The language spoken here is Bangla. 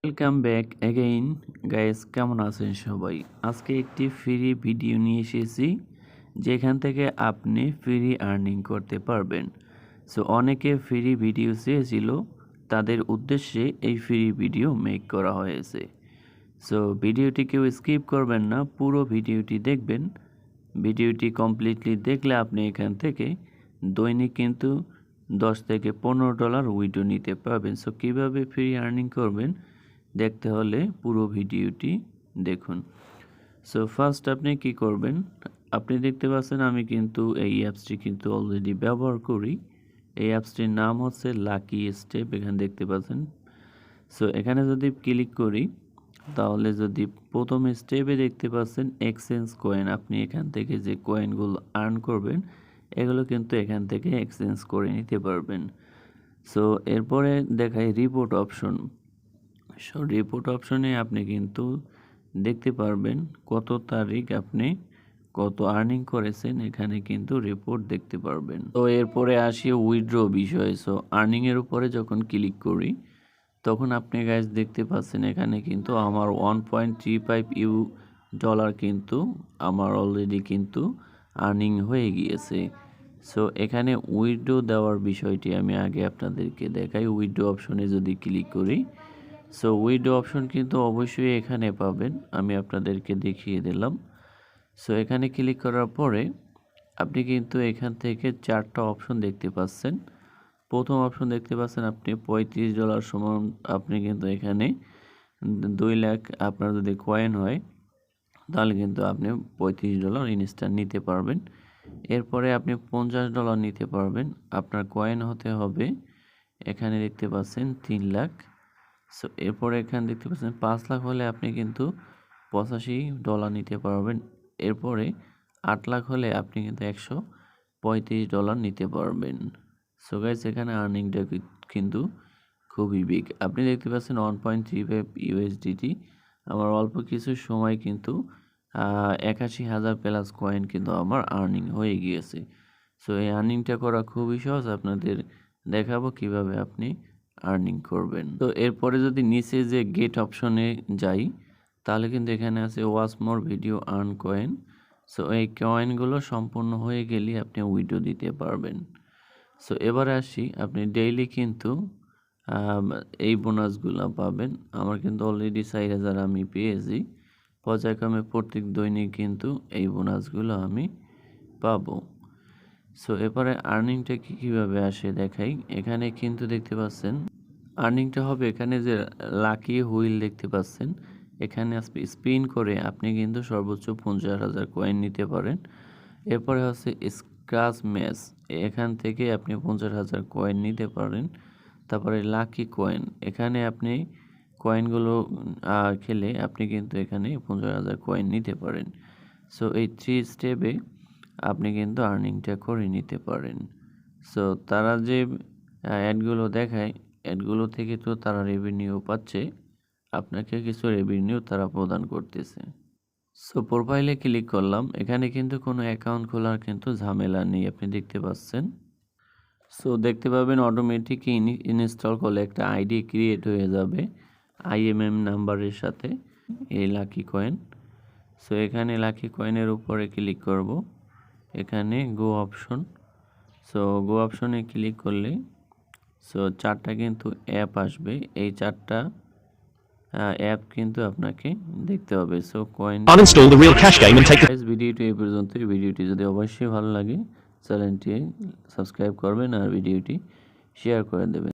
ওয়েলকাম ব্যাক অ্যাগেইন গাইস, কেমন আছেন সবাই? আজকে একটি ফ্রি ভিডিও নিয়ে এসেছি যেখান থেকে আপনি ফ্রি আর্নিং করতে পারবেন। সো অনেকে ফ্রি ভিডিও চেয়েছিল, তাদের উদ্দেশ্যে এই ফ্রি ভিডিও মেক করা হয়েছে। সো ভিডিওটি কেউ স্কিপ করবেন না, পুরো ভিডিওটি দেখবেন। ভিডিওটি কমপ্লিটলি দেখলে আপনি এখান থেকে দৈনিক কিন্তু $10 থেকে $15 উইথড্র নিতে পারবেন। সো কীভাবে ফ্রি আর্নিং করবেন দেখতে হলে পুরো ভিডিওটি দেখুন। সো ফার্স্ট আপনি কি করবেন, আপনি দেখতে পাচ্ছেন আমি কিন্তু এই অ্যাপসটি কিন্তু অলরেডি ব্যবহার করি। এই অ্যাপসটির নাম হচ্ছে লাকি স্টেপ, এখানে দেখতে পাচ্ছেন। সো এখানে যদি ক্লিক করি তাহলে যদি প্রথম স্টেপে দেখতে পাচ্ছেন এক্সচেঞ্জ কয়েন, আপনি এখান থেকে যে কয়েনগুলো আর্ন করবেন এগুলো কিন্তু এখান থেকে এক্সচেঞ্জ করে নিতে পারবেন। সো এরপরে দেখাই রিপোর্ট অপশন। সো রিপোর্ট অপশনে আপনি কিন্তু দেখতে পারবেন কত তারিখ আপনি কত আর্নিং করেছেন, এখানে কিন্তু রিপোর্ট দেখতে পারবেন। তো এরপরে আসি উইথড্র বিষয়। সো আর্নিংয়ের উপরে যখন ক্লিক করি তখন আপনি গাইজ দেখতে পাচ্ছেন এখানে কিন্তু আমার $1.35 কিন্তু আমার অলরেডি কিন্তু আর্নিং হয়ে গিয়েছে। সো এখানে উইথড্র দেওয়ার বিষয়টি আমি আগে আপনাদেরকে দেখাই। উইথড্র অপশনে যদি ক্লিক করি, সো উইথড্র অপশন কিন্তু অবশ্যই এখানে পাবেন, আমি আপনাদেরকে দেখিয়ে দিলাম। সো এখানে ক্লিক করার পরে আপনি কিন্তু এখান থেকে 4টা অপশন দেখতে পাচ্ছেন। প্রথম অপশন দেখতে পাচ্ছেন আপনি $35 সমান, আপনি কিন্তু এখানে 2 লাখ আপনার যদি কয়েন হয় তাহলে কিন্তু আপনি $35 ইনস্ট্যান্ট নিতে পারবেন। এরপরে আপনি $50 নিতে পারবেন, আপনার কয়েন হতে হবে এখানে দেখতে পাচ্ছেন 3 লাখ। সো এরপরে এখানে দেখতে পাচ্ছেন 5 লাখ হলে আপনি কিন্তু $85 নিতে পারবেন। এরপরে 8 লাখ হলে আপনি কিন্তু $135 নিতে পারবেন। সো গাইস, এখানে আর্নিংটা কিন্তু খুবই বিগ। আপনি দেখতে পাচ্ছেন 1.35 USDT। আমার অল্প কিছু সময় কিন্তু 81,000 প্লাস কয়েন কিন্তু আমার আর্নিং হয়ে গিয়েছে। সো এই আর্নিংটা করা খুবই সহজ, আপনাদের দেখাবো কিভাবে আপনি আর্নিং করবেন। তো এরপরে যদি নিচে যে গেট অপশনে যাই তাহলে কিন্তু এখানে আছে watch more video earn coin. So এই কয়েনগুলো সম্পূর্ণ হয়ে গেলে আপনি উইথড্র দিতে পারবেন। সো এবারে আসি, আপনি ডেইলি কিন্তু এই বোনাসগুলো পাবেন। আমার কিন্তু অলরেডি 4,000 আমি পেয়েছি। পর্যায়ক্রমে প্রত্যেক দৈনিক কিন্তু এই বোনাসগুলো আমি পাবো। সো এবারে আর্নিংটা কীভাবে আসে দেখাই। এখানে কিন্তু দেখতে পাচ্ছেন আর্নিংটা হবে, এখানে যে লাকি হুইল দেখতে পাচ্ছেন এখানে স্পিন করে আপনি কিন্তু সর্বোচ্চ 50,000 কয়েন নিতে পারেন। এরপরে হচ্ছে স্ক্র্যাচ ম্যাচ, এখান থেকে আপনি 50,000 কয়েন নিতে পারেন। তারপরে লাকি কয়েন, এখানে আপনি কয়েনগুলো খেলে আপনি কিন্তু এখানে 50,000 কয়েন নিতে পারেন। সো এই 3 স্টেপে আপনি কিন্তু আর্নিংটা করে নিতে পারেন। সো তারা যে অ্যাডগুলো দেখায় অ্যাডগুলো থেকে তো তারা রেভিনিউ পাচ্ছে, আপনাকে কিছু রেভিনিউ তারা প্রদান করতেছে। সো প্রোফাইলে ক্লিক করলাম, এখানে কিন্তু কোনো অ্যাকাউন্ট খোলার কিন্তু ঝামেলা নেই, আপনি দেখতে পাচ্ছেন। সো দেখতে পাবেন অটোমেটিক ইনস্টল করলে একটা আইডি ক্রিয়েট হয়ে যাবে IMM নাম্বারের সাথে, এই লাকি কয়েন। সো এখানে লাকি কয়েনের উপরে ক্লিক করব, এখানে গো অপশন। সো গো অপশনে ক্লিক করলে সো 4টা কিন্তু অ্যাপ আসবে, এই 4টা অ্যাপ কিন্তু আপনাকে দেখতে হবে। So coin Uninstall the real cash game and take the ভিডিওটি এই পর্যন্তই। ভিডিওটি যদি অবশ্যই ভালো লাগে চ্যানেলটি সাবস্ক্রাইব করবেন আর ভিডিওটি শেয়ার করে দেবেন।